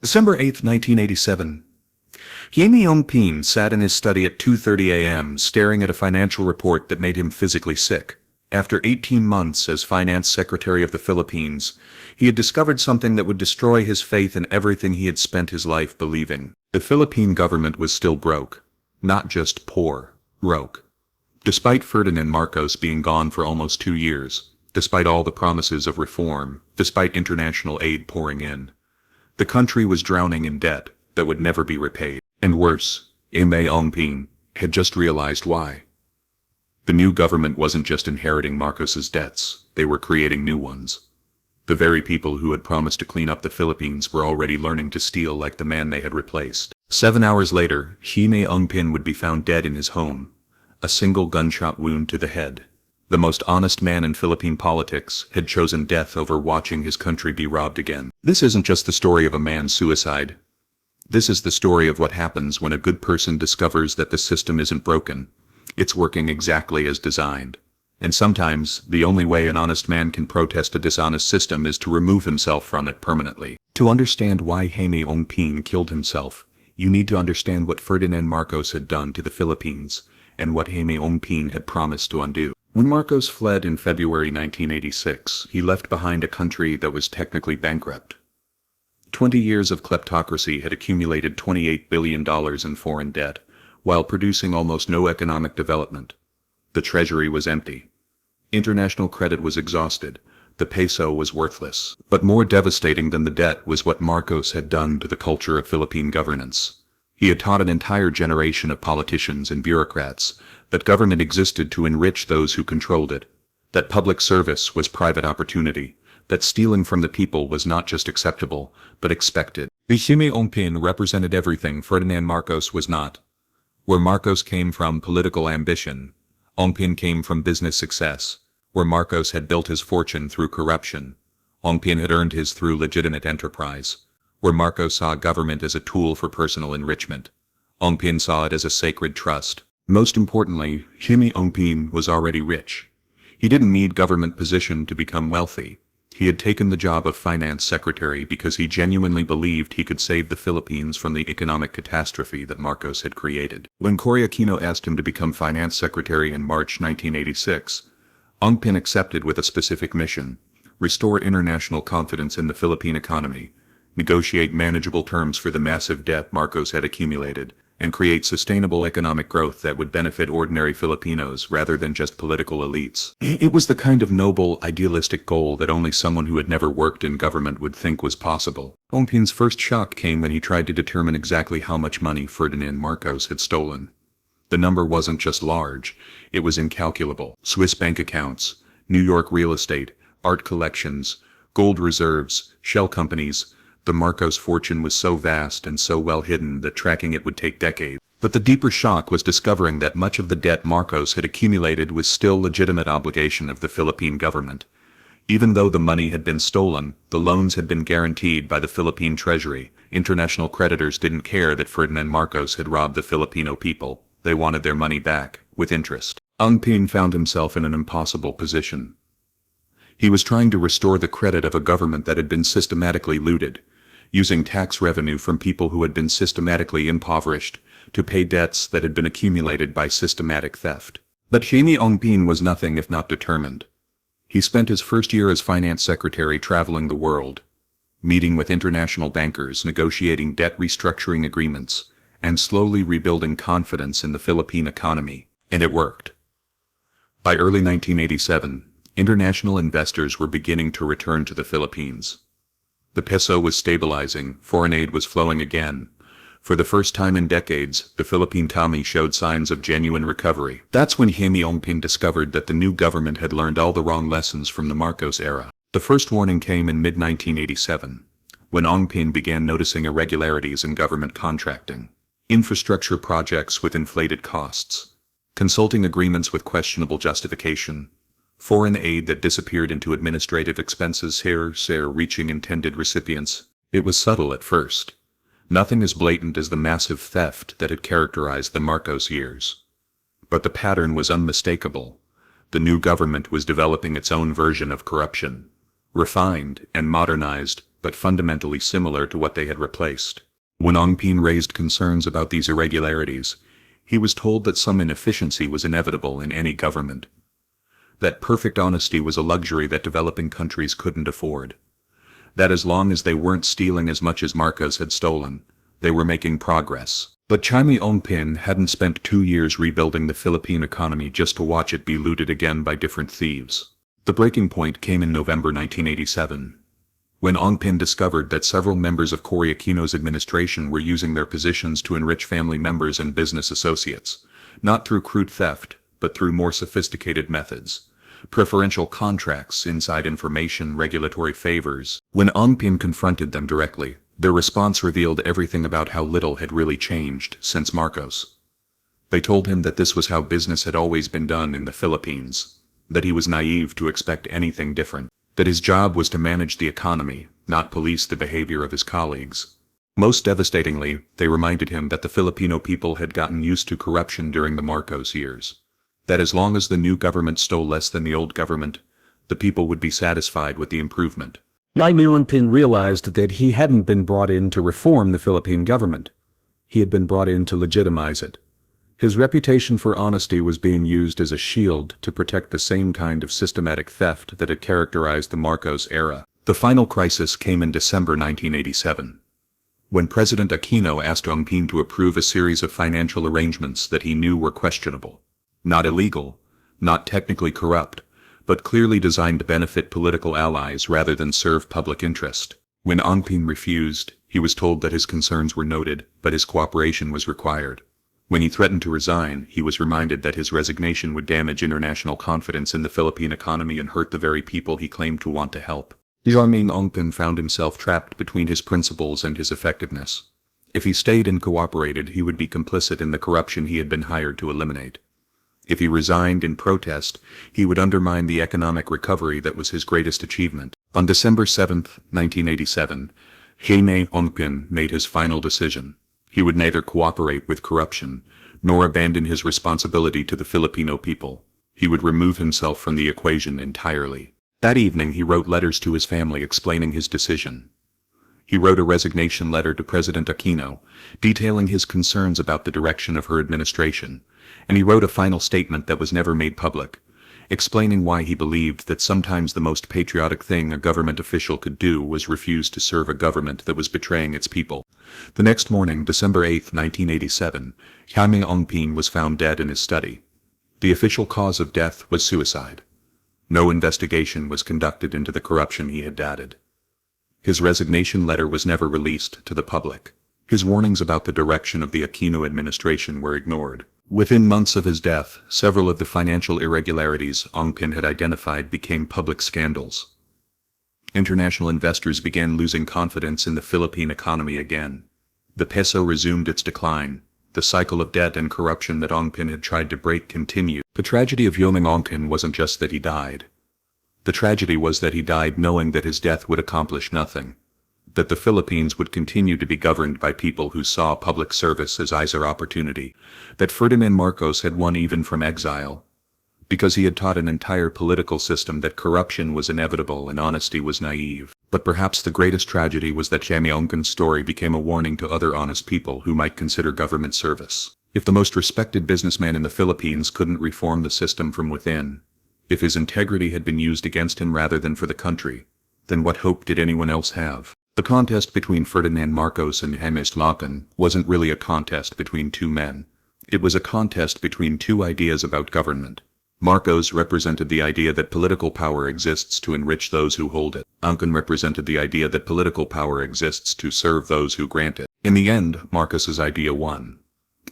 December 8, 1987. Jaime Ongpin sat in his study at 2:30 a.m. staring at a financial report that made him physically sick. After 18 months as finance secretary of the Philippines, he had discovered something that would destroy his faith in everything he had spent his life believing. The Philippine government was still broke. Not just poor, broke. Despite Ferdinand Marcos being gone for almost 2 years, despite all the promises of reform, despite international aid pouring in, the country was drowning in debt that would never be repaid. And worse, Jaime Ongpin had just realized why. The new government wasn't just inheriting Marcos's debts, they were creating new ones. The very people who had promised to clean up the Philippines were already learning to steal like the man they had replaced. 7 hours later, Jaime Ongpin would be found dead in his home, a single gunshot wound to the head. The most honest man in Philippine politics had chosen death over watching his country be robbed again. This isn't just the story of a man's suicide. This is the story of what happens when a good person discovers that the system isn't broken. It's working exactly as designed. And sometimes, the only way an honest man can protest a dishonest system is to remove himself from it permanently. To understand why Jaime Ongpin killed himself, you need to understand what Ferdinand Marcos had done to the Philippines, and what Jaime Ongpin had promised to undo. When Marcos fled in February 1986, he left behind a country that was technically bankrupt. 20 years of kleptocracy had accumulated $28 billion in foreign debt, while producing almost no economic development. The treasury was empty. International credit was exhausted. The peso was worthless. But more devastating than the debt was what Marcos had done to the culture of Philippine governance. He had taught an entire generation of politicians and bureaucrats that government existed to enrich those who controlled it, that public service was private opportunity, that stealing from the people was not just acceptable, but expected. Jaime Ongpin represented everything Ferdinand Marcos was not. Where Marcos came from political ambition, Ongpin came from business success. Where Marcos had built his fortune through corruption, Ongpin had earned his through legitimate enterprise. Where Marcos saw government as a tool for personal enrichment, Ongpin saw it as a sacred trust. Most importantly, Jaime Ongpin was already rich. He didn't need government position to become wealthy. He had taken the job of finance secretary because he genuinely believed he could save the Philippines from the economic catastrophe that Marcos had created. When Cory Aquino asked him to become finance secretary in March 1986, Ongpin accepted with a specific mission: restore international confidence in the Philippine economy, negotiate manageable terms for the massive debt Marcos had accumulated, and create sustainable economic growth that would benefit ordinary Filipinos rather than just political elites. It was the kind of noble, idealistic goal that only someone who had never worked in government would think was possible. Ongpin's first shock came when he tried to determine exactly how much money Ferdinand Marcos had stolen. The number wasn't just large, it was incalculable. Swiss bank accounts, New York real estate, art collections, gold reserves, shell companies. The Marcos fortune was so vast and so well hidden that tracking it would take decades. But the deeper shock was discovering that much of the debt Marcos had accumulated was still legitimate obligation of the Philippine government. Even though the money had been stolen, the loans had been guaranteed by the Philippine Treasury. International creditors didn't care that Ferdinand Marcos had robbed the Filipino people. They wanted their money back, with interest. Ongpin found himself in an impossible position. He was trying to restore the credit of a government that had been systematically looted, using tax revenue from people who had been systematically impoverished to pay debts that had been accumulated by systematic theft. But Jaime Ongpin was nothing if not determined. He spent his first year as finance secretary traveling the world, meeting with international bankers, negotiating debt restructuring agreements, and slowly rebuilding confidence in the Philippine economy. And it worked. By early 1987, international investors were beginning to return to the Philippines. The peso was stabilizing, foreign aid was flowing again. For the first time in decades, the Philippine economy showed signs of genuine recovery. That's when Jaime Ongpin discovered that the new government had learned all the wrong lessons from the Marcos era. The first warning came in mid-1987, when Ongpin began noticing irregularities in government contracting. Infrastructure projects with inflated costs, consulting agreements with questionable justification, foreign aid that disappeared into administrative expenses here reaching intended recipients. It was subtle at first. Nothing as blatant as the massive theft that had characterized the Marcos years. But the pattern was unmistakable. The new government was developing its own version of corruption. Refined and modernized, but fundamentally similar to what they had replaced. When Ongpin raised concerns about these irregularities, he was told that some inefficiency was inevitable in any government. That perfect honesty was a luxury that developing countries couldn't afford. That as long as they weren't stealing as much as Marcos had stolen, they were making progress. But Jaime Ongpin hadn't spent 2 years rebuilding the Philippine economy just to watch it be looted again by different thieves. The breaking point came in November 1987, when Ongpin discovered that several members of Cory Aquino's administration were using their positions to enrich family members and business associates, not through crude theft, but through more sophisticated methods. Preferential contracts, inside information, regulatory favors. When Ongpin confronted them directly, their response revealed everything about how little had really changed since Marcos. They told him that this was how business had always been done in the Philippines, that he was naive to expect anything different, that his job was to manage the economy, not police the behavior of his colleagues. Most devastatingly, they reminded him that the Filipino people had gotten used to corruption during the Marcos years. That as long as the new government stole less than the old government, the people would be satisfied with the improvement. Jaime Ongpin realized that he hadn't been brought in to reform the Philippine government. He had been brought in to legitimize it. His reputation for honesty was being used as a shield to protect the same kind of systematic theft that had characterized the Marcos era. The final crisis came in December 1987, when President Aquino asked Ongpin to approve a series of financial arrangements that he knew were questionable. Not illegal, not technically corrupt, but clearly designed to benefit political allies rather than serve public interest. When Ongpin refused, he was told that his concerns were noted, but his cooperation was required. When he threatened to resign, he was reminded that his resignation would damage international confidence in the Philippine economy and hurt the very people he claimed to want to help. Jaime Ongpin found himself trapped between his principles and his effectiveness. If he stayed and cooperated, he would be complicit in the corruption he had been hired to eliminate. If he resigned in protest, he would undermine the economic recovery that was his greatest achievement. On December 7, 1987, Jaime Ongpin made his final decision. He would neither cooperate with corruption, nor abandon his responsibility to the Filipino people. He would remove himself from the equation entirely. That evening he wrote letters to his family explaining his decision. He wrote a resignation letter to President Aquino, detailing his concerns about the direction of her administration, and he wrote a final statement that was never made public, explaining why he believed that sometimes the most patriotic thing a government official could do was refuse to serve a government that was betraying its people. The next morning, December 8, 1987, Jaime Ongpin was found dead in his study. The official cause of death was suicide. No investigation was conducted into the corruption he had added. His resignation letter was never released to the public. His warnings about the direction of the Aquino administration were ignored. Within months of his death, several of the financial irregularities Ongpin had identified became public scandals. International investors began losing confidence in the Philippine economy again. The peso resumed its decline. The cycle of debt and corruption that Ongpin had tried to break continued. The tragedy of Jaime Ongpin wasn't just that he died. The tragedy was that he died knowing that his death would accomplish nothing, that the Philippines would continue to be governed by people who saw public service as either opportunity, that Ferdinand Marcos had won even from exile, because he had taught an entire political system that corruption was inevitable and honesty was naive. But perhaps the greatest tragedy was that Jaime Ongpin's story became a warning to other honest people who might consider government service. If the most respected businessman in the Philippines couldn't reform the system from within, if his integrity had been used against him rather than for the country, then what hope did anyone else have? The contest between Ferdinand Marcos and Jaime Ongpin wasn't really a contest between two men. It was a contest between two ideas about government. Marcos represented the idea that political power exists to enrich those who hold it. Ongpin represented the idea that political power exists to serve those who grant it. In the end, Marcos's idea won.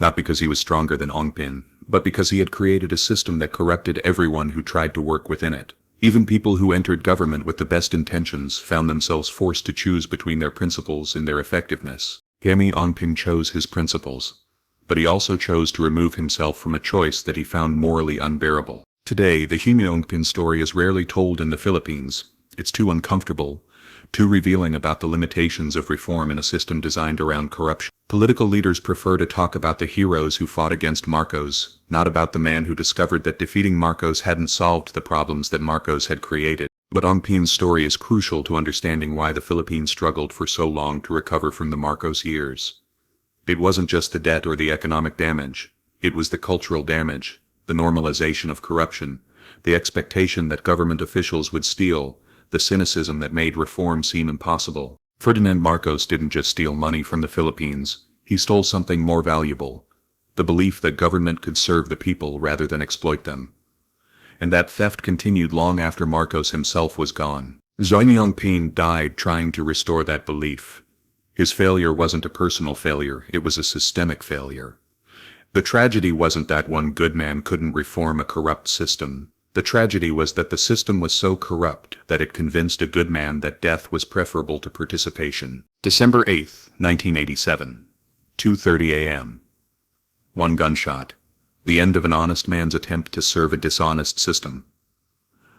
Not because he was stronger than Ongpin, but because he had created a system that corrupted everyone who tried to work within it. Even people who entered government with the best intentions found themselves forced to choose between their principles and their effectiveness. Jaime Ongpin chose his principles, but he also chose to remove himself from a choice that he found morally unbearable. Today, the Jaime Ongpin story is rarely told in the Philippines. It's too uncomfortable, too revealing about the limitations of reform in a system designed around corruption. Political leaders prefer to talk about the heroes who fought against Marcos, not about the man who discovered that defeating Marcos hadn't solved the problems that Marcos had created. But Ongpin's story is crucial to understanding why the Philippines struggled for so long to recover from the Marcos years. It wasn't just the debt or the economic damage, it was the cultural damage, the normalization of corruption, the expectation that government officials would steal, the cynicism that made reform seem impossible. Ferdinand Marcos didn't just steal money from the Philippines, he stole something more valuable, the belief that government could serve the people rather than exploit them. And that theft continued long after Marcos himself was gone. Jaime Ongpin died trying to restore that belief. His failure wasn't a personal failure, it was a systemic failure. The tragedy wasn't that one good man couldn't reform a corrupt system. The tragedy was that the system was so corrupt that it convinced a good man that death was preferable to participation. December 8, 1987. 2:30 a.m. One gunshot. The end of an honest man's attempt to serve a dishonest system.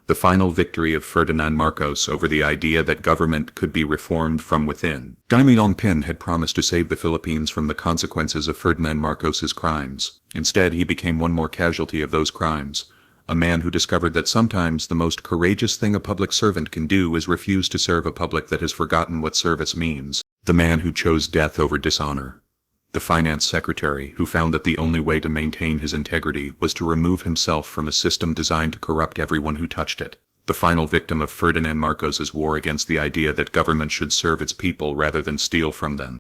The final victory of Ferdinand Marcos over the idea that government could be reformed from within. Jaime Ongpin had promised to save the Philippines from the consequences of Ferdinand Marcos's crimes. Instead, he became one more casualty of those crimes. A man who discovered that sometimes the most courageous thing a public servant can do is refuse to serve a public that has forgotten what service means. The man who chose death over dishonor. The finance secretary who found that the only way to maintain his integrity was to remove himself from a system designed to corrupt everyone who touched it. The final victim of Ferdinand Marcos's war against the idea that government should serve its people rather than steal from them.